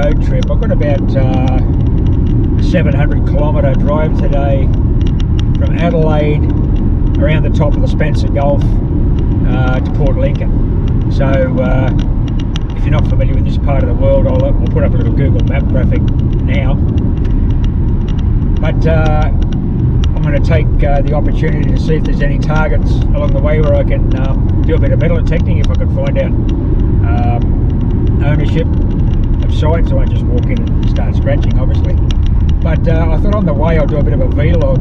road trip. I've got about a 700 kilometre drive today from Adelaide around the top of the Spencer Gulf to Port Lincoln. So if you're not familiar with this part of the world, I'll put up a little Google map graphic now. But I'm going to take the opportunity to see if there's any targets along the way where I can do a bit of metal detecting, if I can find out ownership of sites. I won't just walk in and start scratching, obviously. But I thought on the way I'll do a bit of a vlog,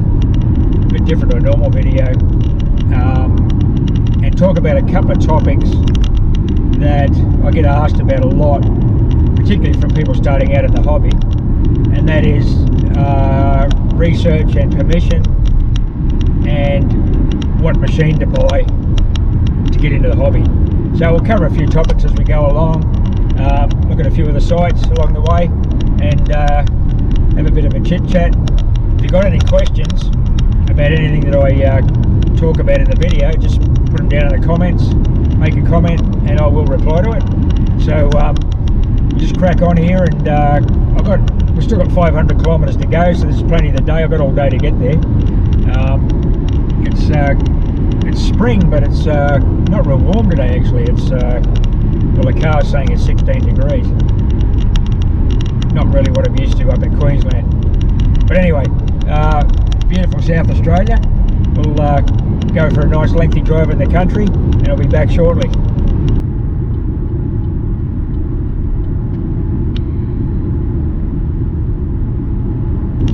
a bit different to a normal video, and talk about a couple of topics that I get asked about a lot, particularly from people starting out in the hobby, and that is research and permission, and what machine to buy to get into the hobby. So we'll cover a few topics as we go along, look at a few of the sites along the way, and have a bit of a chit chat. If you've got any questions about anything that I talk about in the video, just put them down in the comments, make a comment, and I will reply to it. So we'll just crack on here, and we've still got 500 kilometres to go, so there's plenty of the day. I've got all day to get there. It's spring, but it's not real warm today actually. It's well, the car's saying it's 16 degrees. Not really what I'm used to up in Queensland. But anyway, beautiful South Australia. We'll go for a nice lengthy drive in the country, and I'll be back shortly.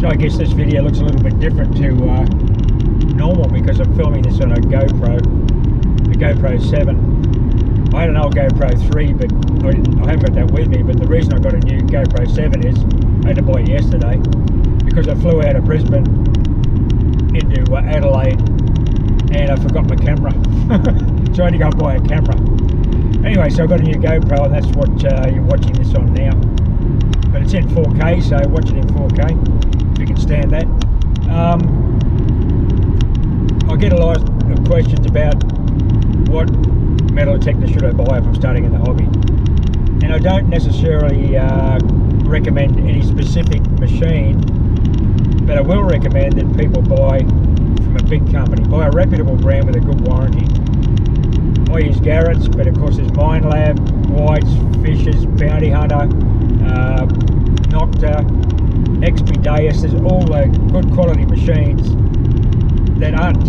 So I guess this video looks a little bit different to normal because I'm filming this on a GoPro, the GoPro 7. I had an old GoPro 3, but I haven't got that with me. But the reason I got a new GoPro 7 is I had to buy it yesterday because I flew out of Brisbane into Adelaide and I forgot my camera. So I had to go and buy a camera. Anyway, so I got a new GoPro, and that's what you're watching this on now. But it's in 4K, so watch it in 4K if you can stand that. I get a lot of questions about what metal detector should I buy if I'm starting in the hobby, and I don't necessarily recommend any specific machine, but I will recommend that people buy from a big company, buy a reputable brand with a good warranty. I use Garrett's, but of course there's Mine Lab, White's, Fisher's, Bounty Hunter, Nocta, Expedeus. There's all the good quality machines that aren't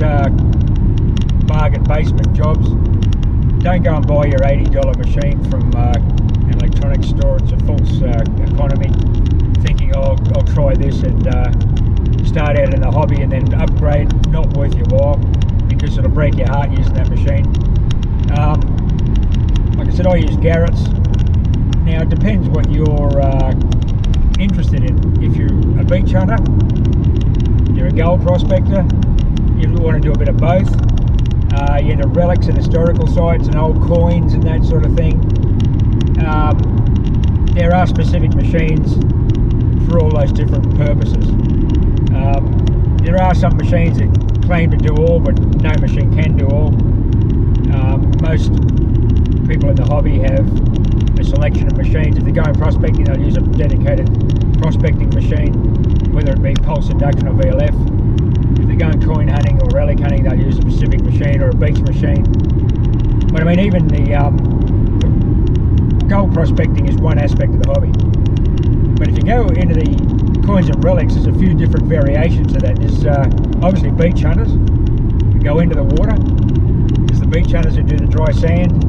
bargain basement jobs. Don't go and buy your $80 machine from an electronics store. It's a false economy, thinking, oh, I'll try this and start out in the hobby and then upgrade. Not worth your while, because it'll break your heart using that machine. Like I said, I use Garrett's. Now it depends what you're interested in. If you're a beach hunter, you're a gold prospector, you want to do a bit of both, you're into relics and historical sites and old coins and that sort of thing, there are specific machines for all those different purposes. There are some machines that claim to do all, but no machine can do all. Most people in the hobby have a selection of machines. If they're going prospecting, they'll use a dedicated prospecting machine, whether it be pulse induction or VLF. If they're going coin hunting or relic hunting, they'll use a specific machine or a beach machine. But I mean, even the gold prospecting is one aspect of the hobby. But if you go into the coins and relics, there's a few different variations of that. There's obviously beach hunters who go into the water. There's the beach hunters who do the dry sand.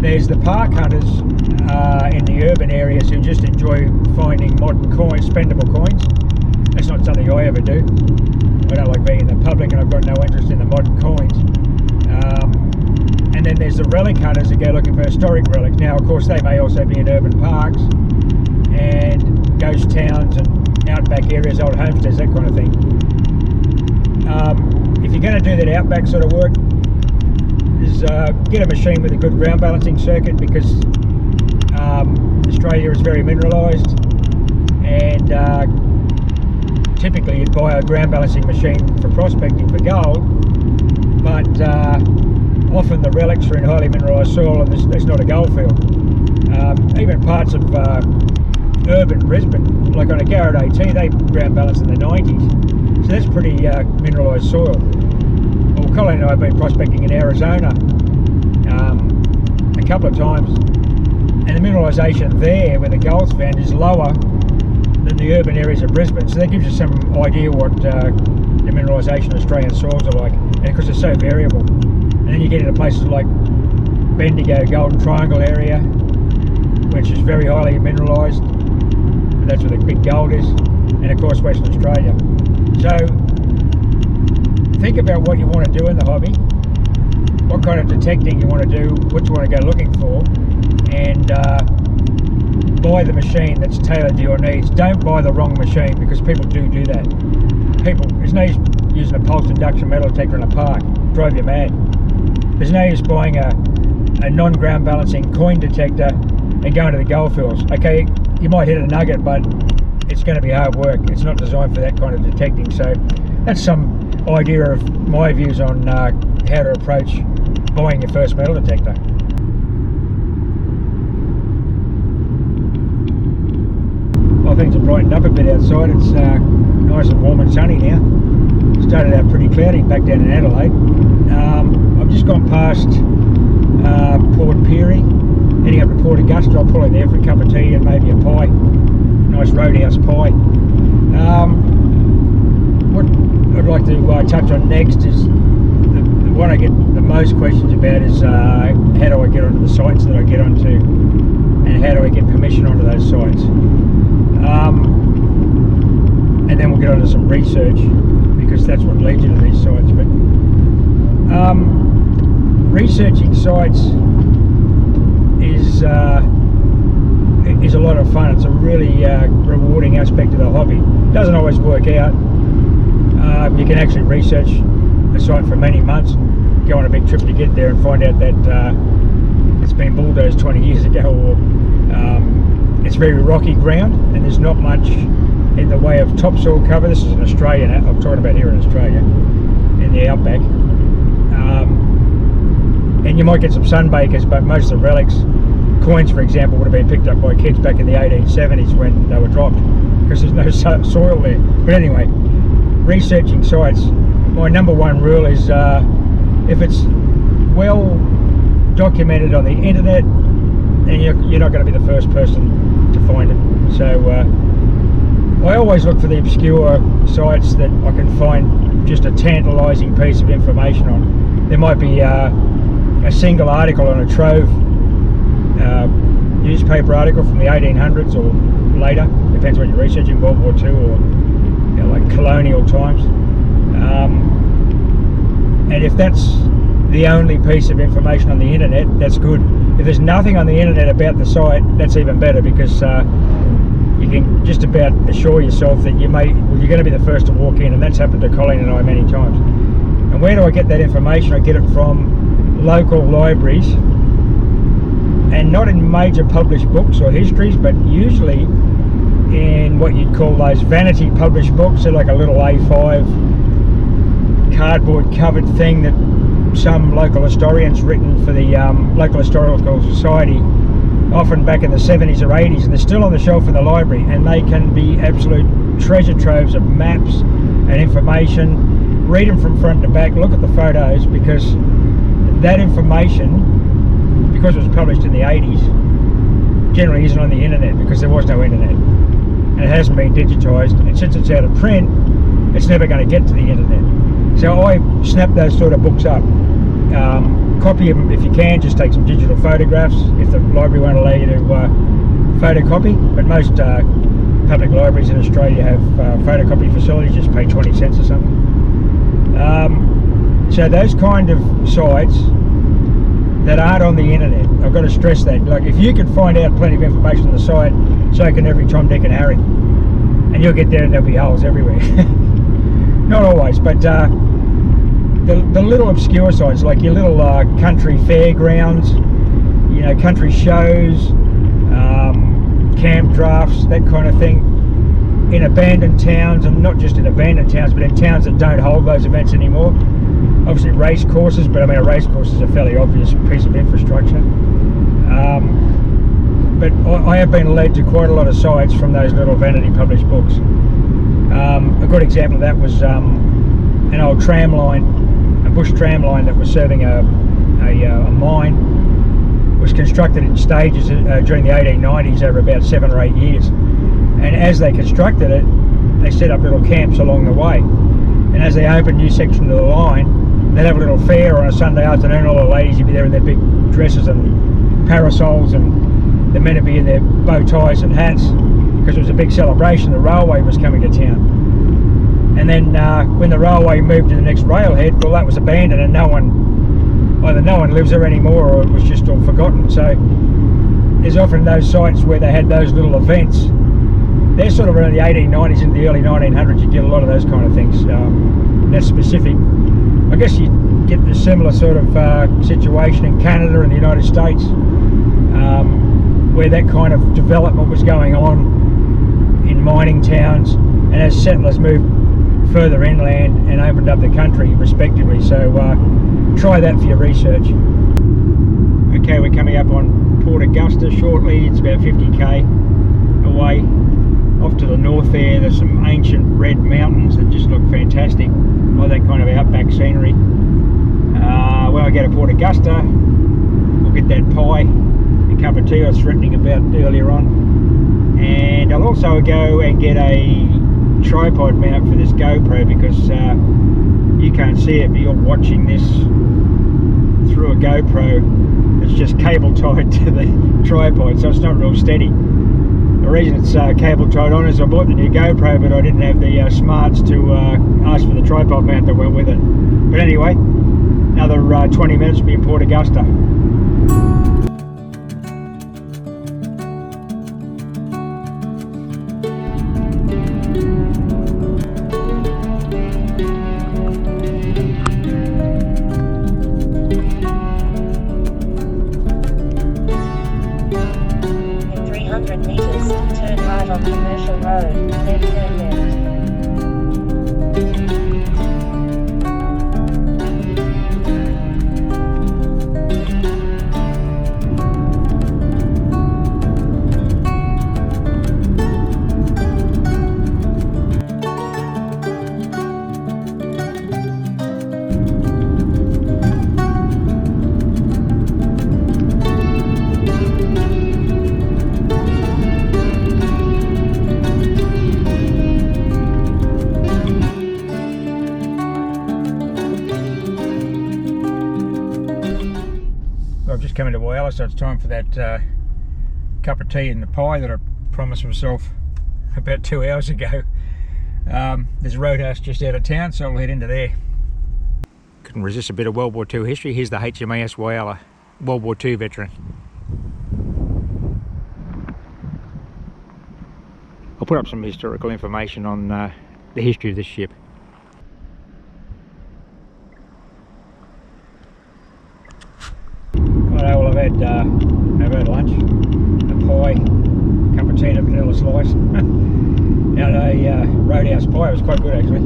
There's the park hunters in the urban areas who just enjoy finding modern coins, spendable coins. That's not something I ever do. I don't like being in the public, and I've got no interest in the modern coins. And then there's the relic hunters that go looking for historic relics. Now, of course, they may also be in urban parks and ghost towns and outback areas, old homesteads, that kind of thing. If you're going to do that outback sort of work, is get a machine with a good ground balancing circuit, because Australia is very mineralised, and typically you'd buy a ground balancing machine for prospecting for gold, but often the relics are in highly mineralised soil and there's not a gold field. Even parts of urban Brisbane, like on a Garrett AT, they ground balance in the 90s. So that's pretty mineralised soil. Well, Colleen and I have been prospecting in Arizona a couple of times, and the mineralisation there, where the gold's found, is lower than the urban areas of Brisbane. So that gives you some idea what the mineralisation of Australian soils are like, and because it's so variable. And then you get into places like Bendigo, Golden Triangle area, which is very highly mineralised. That's where the big gold is, and of course Western Australia. So think about what you want to do in the hobby, what kind of detecting you want to do, what you want to go looking for, and buy the machine that's tailored to your needs. Don't buy the wrong machine, because people do that. There's no use using a pulse induction metal detector in a park, drive you mad. There's no use buying a non-ground balancing coin detector and going to the goldfields. Okay, you might hit a nugget, but it's going to be hard work. It's not designed for that kind of detecting. So that's some idea of my views on how to approach buying your first metal detector. Well, things have brightened up a bit outside. It's nice and warm and sunny now. Started out pretty cloudy back down in Adelaide. I've just gone past Port Pirie, heading up to Port Augusta. I'll pull in there for a cup of tea and maybe a pie. Nice roadhouse pie. What I'd like to touch on next is the one I get the most questions about is how do I get onto the sites that I get onto, and how do I get permission onto those sites. And then we'll get onto some research, because that's what leads you to these sites. But researching sites is a lot of fun. It's a really rewarding aspect of the hobby. Doesn't always work out. You can actually research a site for many months and go on a big trip to get there and find out that it's been bulldozed 20 years ago, or it's very rocky ground and there's not much in the way of topsoil cover. This is an Australian, I'm talking about here in Australia, in the outback. And you might get some sunbakers, but most of the relics, coins for example, would have been picked up by kids back in the 1870s when they were dropped, because there's no soil there. But anyway, researching sites, my number one rule is if it's well documented on the internet, then you're not going to be the first person to find it. So I always look for the obscure sites that I can find just a tantalising piece of information on. There might be a single article on a Trove newspaper article from the 1800s or later, depends what you're researching, World War II or like colonial times. And if that's the only piece of information on the internet, that's good. If there's nothing on the internet about the site, that's even better, because you can just about assure yourself that you're going to be the first to walk in, and that's happened to Colleen and I many times. And where do I get that information? I get it from local libraries, and not in major published books or histories, but usually in what you'd call those vanity published books. They're like a little A5 cardboard covered thing that some local historian's written for the local historical society, often back in the 70s or 80s, and they're still on the shelf in the library, and they can be absolute treasure troves of maps and information. Read them from front to back, look at the photos, because that information, because it was published in the 80s, generally isn't on the internet, because there was no internet and it hasn't been digitised, and since it's out of print, it's never going to get to the internet. So I snap those sort of books up, copy them if you can, just take some digital photographs if the library won't allow you to photocopy, but most public libraries in Australia have photocopy facilities. Just pay 20 cents or something. So those kind of sites that aren't on the internet, I've got to stress that, like, if you can find out plenty of information on the site, so can every Tom, Dick and Harry, and you'll get there and there'll be holes everywhere. Not always, but the little obscure sites, like your little country fairgrounds, country shows, camp drafts, that kind of thing, in abandoned towns, and not just in abandoned towns, but in towns that don't hold those events anymore. Obviously race courses, but I mean a race course is a fairly obvious piece of infrastructure. but I have been led to quite a lot of sites from those little vanity published books. A good example of that was an old tram line, a bush tram line that was serving a mine. Was constructed in stages during the 1890s over about 7 or 8 years, and as they constructed it, they set up little camps along the way, and as they opened new sections of the line, they'd have a little fair on a Sunday afternoon. All the ladies would be there in their big dresses and parasols, and the men would be in their bow ties and hats, because it was a big celebration. The railway was coming to town. And then when the railway moved to the next railhead, well, that was abandoned, and either no one lives there anymore, or it was just all forgotten. So there's often those sites where they had those little events. They're sort of around the 1890s into the early 1900s. You get a lot of those kind of things. That's specific. I guess you get a similar sort of situation in Canada and the United States, where that kind of development was going on in mining towns, and as settlers moved further inland and opened up the country respectively. So try that for your research. Okay, we're coming up on Port Augusta shortly. It's about 50k away. Off to the north there's some ancient red mountains that just look fantastic. Like that kind of outback scenery. When I get to Port Augusta, we'll get that pie and cup of tea I was threatening about earlier on. And I'll also go and get a tripod mount for this GoPro, because you can't see it, but you're watching this through a GoPro. It's just cable tied to the tripod, so it's not real steady. The reason it's cable tied on is I bought the new GoPro, but I didn't have the smarts to ask for the tripod mount that went with it. But anyway, another 20 minutes will be in Port Augusta. 100 meters, turn right on Commercial Road, then turn left. I've just come into Whyalla, so it's time for that cup of tea and the pie that I promised myself about 2 hours ago. There's a roadhouse just out of town, so I'll head into there. Couldn't resist a bit of World War II history. Here's the HMAS Whyalla, World War II veteran. I'll put up some historical information on the history of this ship. Well, I've had lunch, a pie, a cup of tea and a vanilla slice, and a roadhouse pie. It was quite good actually.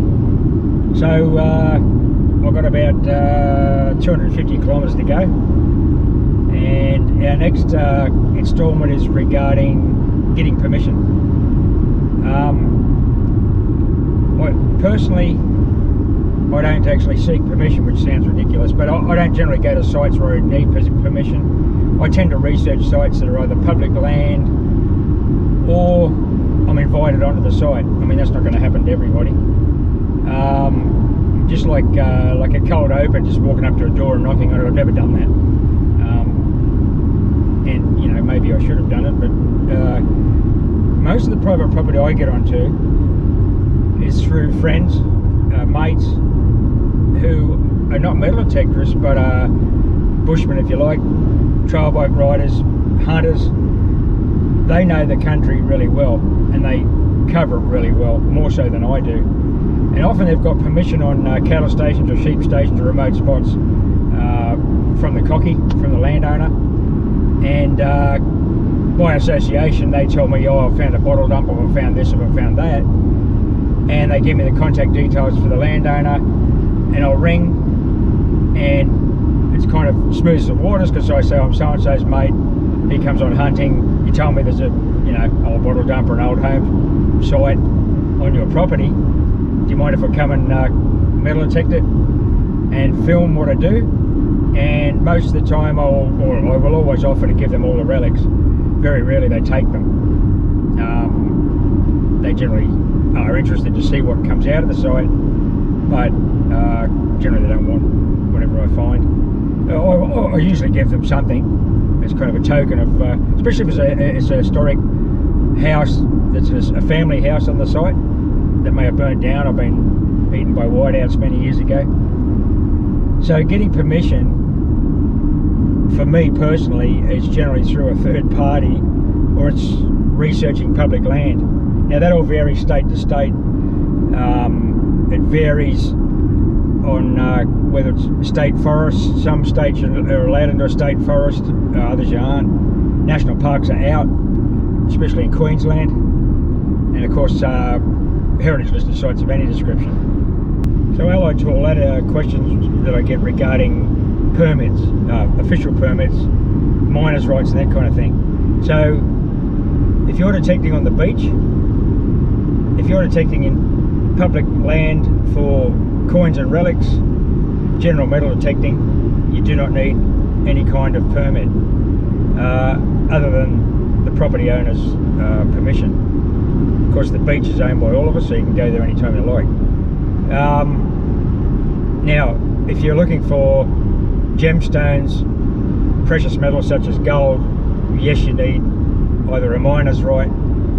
So I've got about 250 kilometres to go, and our next instalment is regarding getting permission. Personally, I don't actually seek permission, which sounds ridiculous, but I don't generally go to sites where I need permission. I tend to research sites that are either public land or I'm invited onto the site. I mean, that's not going to happen to everybody. Just like a cold open, just walking up to a door and knocking on it, I've never done that. And, you know, maybe I should have done it, but most of the private property I get onto is through friends, mates, who are not metal detectorists but are bushmen, if you like, trail bike riders, hunters. They know the country really well and they cover it really well, more so than I do. And often they've got permission on cattle stations or sheep stations or remote spots from the cocky, from the landowner. And by association they tell me, oh, I found a bottle dump, or I found this, or I found that. And they give me the contact details for the landowner, and I'll ring, and it's kind of smooth as the waters, because I say I'm so-and-so's mate, he comes on hunting, you tell me there's a, you know, old bottle dump or an old home site on your property, do you mind if I come and metal detect it and film what I do? And most of the time I will always offer to give them all the relics. Very rarely they take them. They generally are interested to see what comes out of the site, but generally they don't want whatever I find. I usually give them something as kind of a token of, especially if it's a historic house, that's a family house on the site that may have burnt down or been eaten by whiteouts many years ago. So getting permission, for me personally, is generally through a third party, or it's researching public land. Now that all varies state to state. It varies on whether it's state forests. Some states are allowed into a state forest, others aren't. National parks are out, especially in Queensland, and of course heritage listed sites of any description. So allied to all that are questions that I get regarding permits, official permits, miners' rights and that kind of thing. So if you're detecting on the beach, if you're detecting in public land for coins and relics, general metal detecting, you do not need any kind of permit other than the property owner's permission. Of course the beach is owned by all of us, so you can go there anytime you like. Now if you're looking for gemstones, precious metals such as gold, yes, you need either a miner's right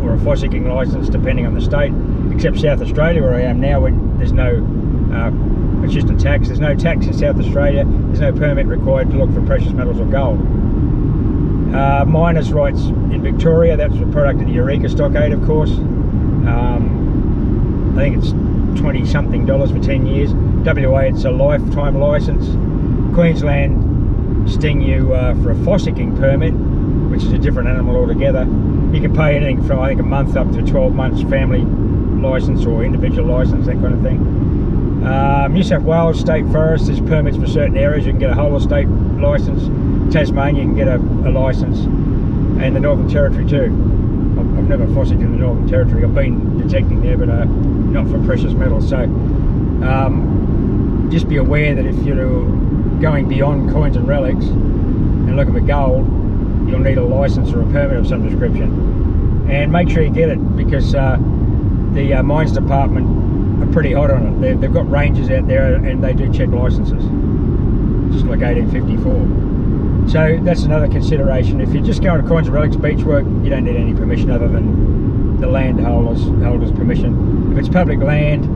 or a fossicking license depending on the state, except South Australia where I am now, there's no, it's just a tax. There's no tax in South Australia, there's no permit required to look for precious metals or gold. Miner's rights in Victoria, that's a product of the Eureka Stockade, of course. I think it's $20 something for 10 years. WA, it's a lifetime license. Queensland sting you for a fossicking permit, which is a different animal altogether. You can pay anything from, I think, a month up to 12 months family license or individual license, that kind of thing. New South Wales State Forest, there's permits for certain areas. You can get a whole estate license. Tasmania, you can get a license. And the Northern Territory too. I've never fossicked in the Northern Territory. I've been detecting there, but not for precious metals. So just be aware that if you're going beyond coins and relics and looking for gold, you'll need a license or a permit of some description. And make sure you get it, because the mines department are pretty hot on it. They've got rangers out there and they do check licenses, just like 1854. So that's another consideration. If you're just going to coins and relics beach work, you don't need any permission other than the landholder's permission. If it's public land,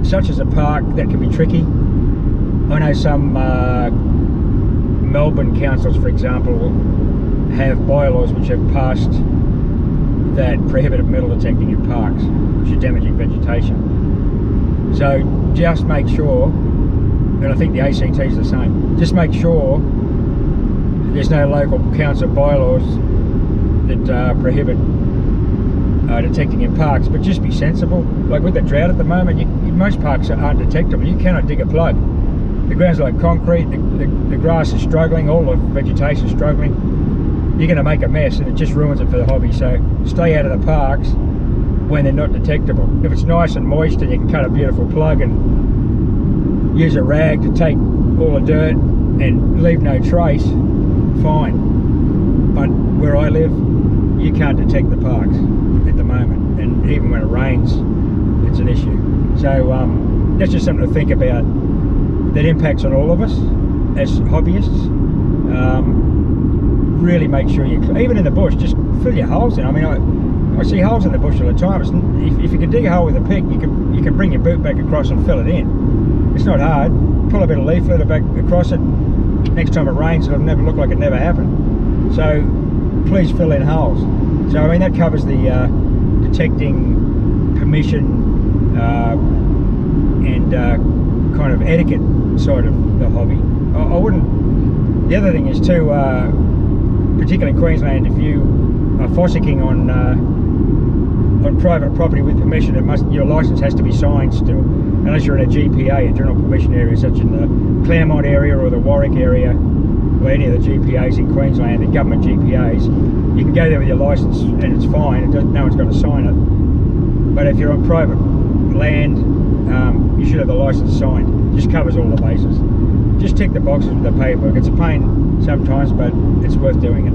such as a park, that can be tricky. I know some Melbourne councils, for example, have bylaws which have passed that prohibit metal detecting in parks, which are damaging vegetation. So just make sure, and I think the ACT is the same, just make sure there's no local council bylaws that prohibit detecting in parks, but just be sensible. Like with the drought at the moment, most parks aren't detectable. You cannot dig a plug. The ground's like concrete, the grass is struggling, all the vegetation is struggling. You're going to make a mess and it just ruins it for the hobby. So stay out of the parks when they're not detectable. If it's nice and moist and you can cut a beautiful plug and use a rag to take all the dirt and leave no trace, fine. But where I live, you can't detect the parks at the moment, and even when it rains, it's an issue. So that's just something to think about, that impacts on all of us as hobbyists. Really make sure you, even in the bush, just fill your holes in. I mean, I see holes in the bush all the time. If you can dig a hole with a pick, you can bring your boot back across and fill it in. It's not hard. Pull a bit of leaf litter back across it. Next time it rains, it'll never look like it never happened. So please fill in holes. So I mean, that covers the detecting, permission, and kind of etiquette side of the hobby. I wouldn't. The other thing is too, particularly in Queensland, if you are fossicking on private property with permission, your license has to be signed still, unless you're in a GPA, a general permission area, such in the Claremont area or the Warwick area. or any of the GPAs in Queensland, the government GPAs, you can go there with your licence and it's fine. No one's got to sign it. But if you're on private land, you should have the licence signed. Just covers all the bases. Just tick the boxes with the paperwork. It's a pain sometimes, but it's worth doing it.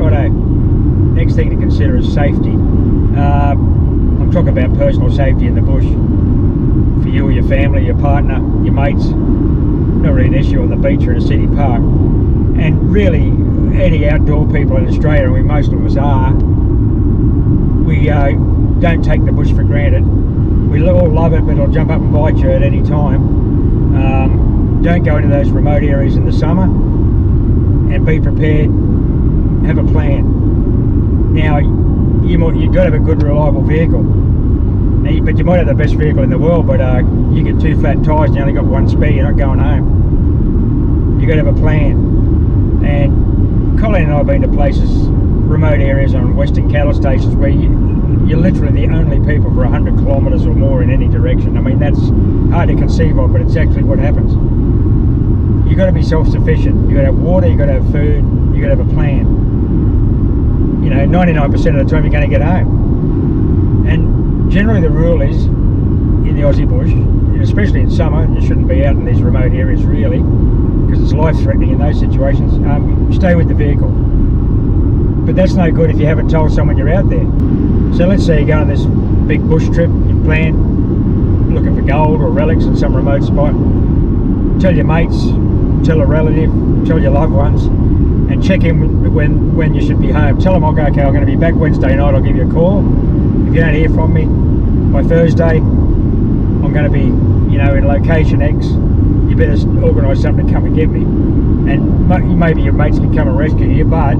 Righto. Next thing to consider is safety. I'm talking about personal safety in the bush. For you or your family, your partner, your mates. Not really an issue on the beach or in a city park. And really, any outdoor people in Australia, and most of us are, we don't take the bush for granted. We all love it, but it'll jump up and bite you at any time. Don't go into those remote areas in the summer, and be prepared. Have a plan. Now, you've got to have a good, reliable vehicle. But you might have the best vehicle in the world, but you get 2 flat tyres and you only got 1 spare, you're not going home. You've got to have a plan. And Colleen and I have been to places, remote areas on western cattle stations where you're literally the only people for 100 kilometres or more in any direction. I mean, that's hard to conceive of, but it's actually what happens. You've got to be self-sufficient. You've got to have water, you've got to have food, you've got to have a plan. 99% of the time you're going to get home. And generally the rule is, in the Aussie bush, especially in summer, you shouldn't be out in these remote areas really, because it's life-threatening in those situations. Stay with the vehicle. But that's no good if you haven't told someone you're out there. So let's say you go on this big bush trip, you plan, looking for gold or relics in some remote spot. Tell your mates, tell a relative, tell your loved ones, and check in when you should be home. Tell them, okay, I'm going to be back Wednesday night, I'll give you a call. If you don't hear from me by Thursday, I'm going to be, in location X. You better organise something to come and get me. And maybe your mates can come and rescue you, but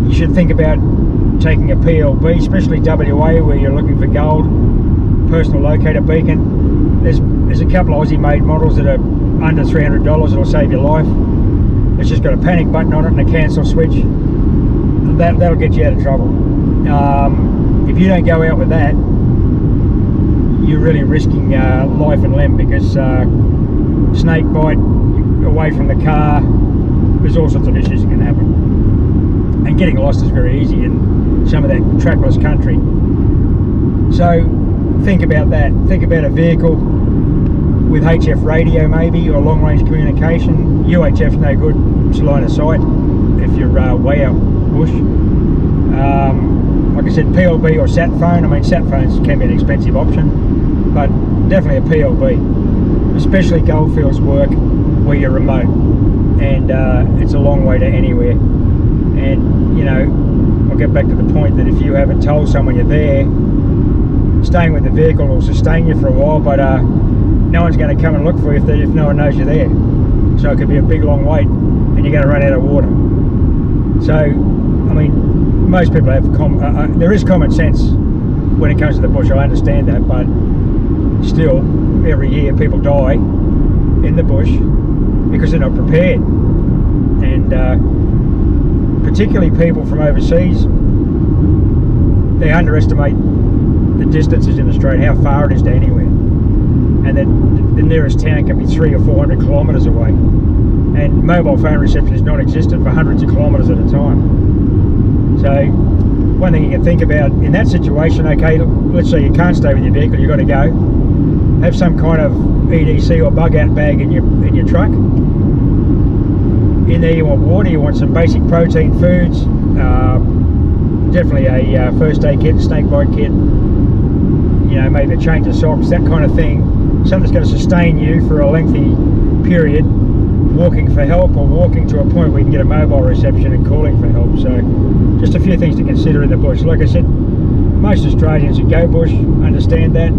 you should think about taking a PLB, especially WA where you're looking for gold, personal locator beacon. There's a couple of Aussie made models that are under $300 that'll save your life. It's just got a panic button on it and a cancel switch. That'll get you out of trouble. If you don't go out with that, you're really risking life and limb, because snake bite, away from the car, there's all sorts of issues that can happen. And getting lost is very easy in some of that trackless country. So think about that. Think about a vehicle with HF radio maybe, or long range communication. UHF's no good, it's line of sight if you're way out bush. Like I said, PLB or sat phone. I mean, sat phones can be an expensive option, but definitely a PLB, especially goldfields work where you're remote and it's a long way to anywhere. And I'll get back to the point that if you haven't told someone you're there, staying with the vehicle will sustain you for a while, but no one's going to come and look for you if no one knows you're there. So it could be a big long wait and you're going to run out of water. So, I mean, most people have there is common sense when it comes to the bush. I understand that, but still, every year people die in the bush because they're not prepared. And particularly people from overseas, they underestimate the distances in Australia, how far it is to anywhere, and that the nearest town can be 300 or 400 kilometres away, and mobile phone reception is non-existent for hundreds of kilometres at a time. So one thing you can think about in that situation, okay, let's say you can't stay with your vehicle, you've got to go, have some kind of EDC or bug out bag in your truck. In there you want water, you want some basic protein foods, definitely a first aid kit, snake bite kit, maybe a change of socks, that kind of thing. Something that's going to sustain you for a lengthy period, walking for help or walking to a point where you can get a mobile reception and calling for help. So just a few things to consider in the bush. Like I said, most Australians who go bush understand that.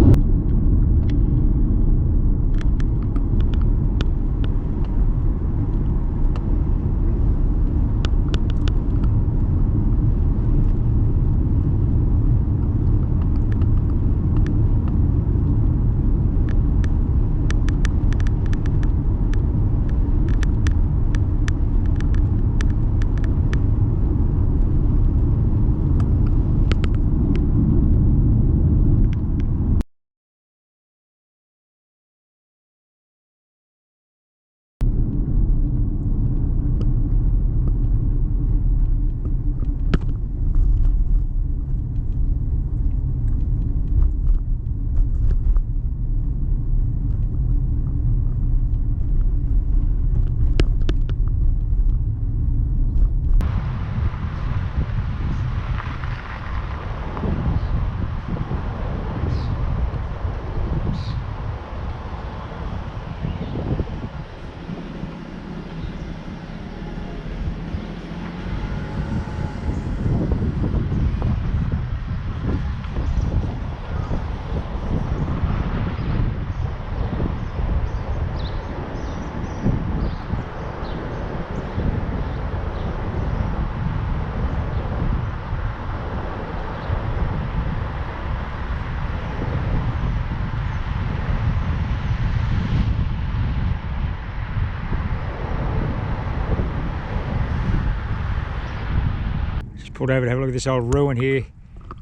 Pulled over to have a look at this old ruin here.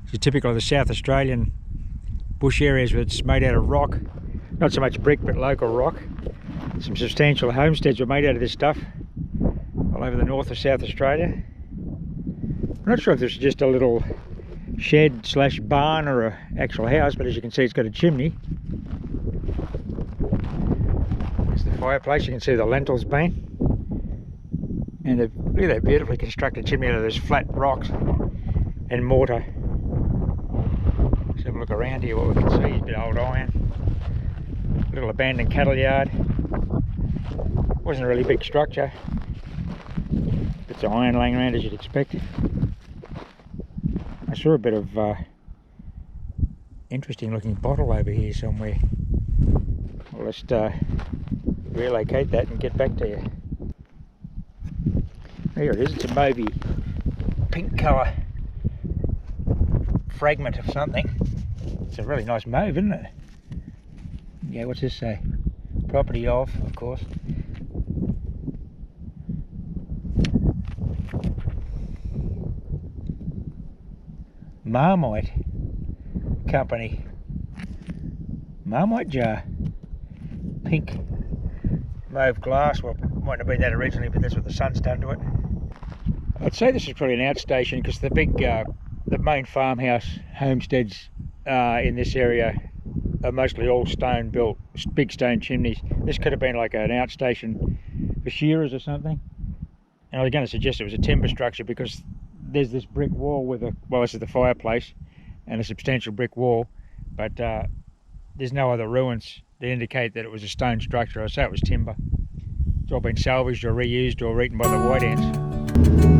It's typical of the South Australian bush areas where it's made out of rock. Not so much brick, but local rock. Some substantial homesteads were made out of this stuff all over the north of South Australia. I'm not sure if this is just a little shed slash barn or an actual house, but as you can see, it's got a chimney. There's the fireplace. You can see the lentils been. And look at that beautifully constructed chimney out of those flat rocks and mortar. Let's have a look around here. What we can see is a bit of old iron. Little abandoned cattle yard. Wasn't a really big structure. Bits of iron laying around as you'd expect. I saw a bit of interesting looking bottle over here somewhere. Well, let's relocate that and get back to you. There it is. It's a mauvey pink colour fragment of something. It's a really nice mauve, isn't it? Yeah, what's this say? Property of course. Marmite Company. Marmite jar. Pink mauve glass. Well, mightn't have been that originally, but that's what the sun's done to it. I'd say this is probably an outstation because the big, the main farmhouse homesteads in this area are mostly all stone built, big stone chimneys. This could have been like an outstation for shearers or something. And I was going to suggest it was a timber structure because there's this brick wall with a, well, this is the fireplace and a substantial brick wall, but there's no other ruins that indicate that it was a stone structure. I'd say it was timber. It's all been salvaged or reused or eaten by the white ants.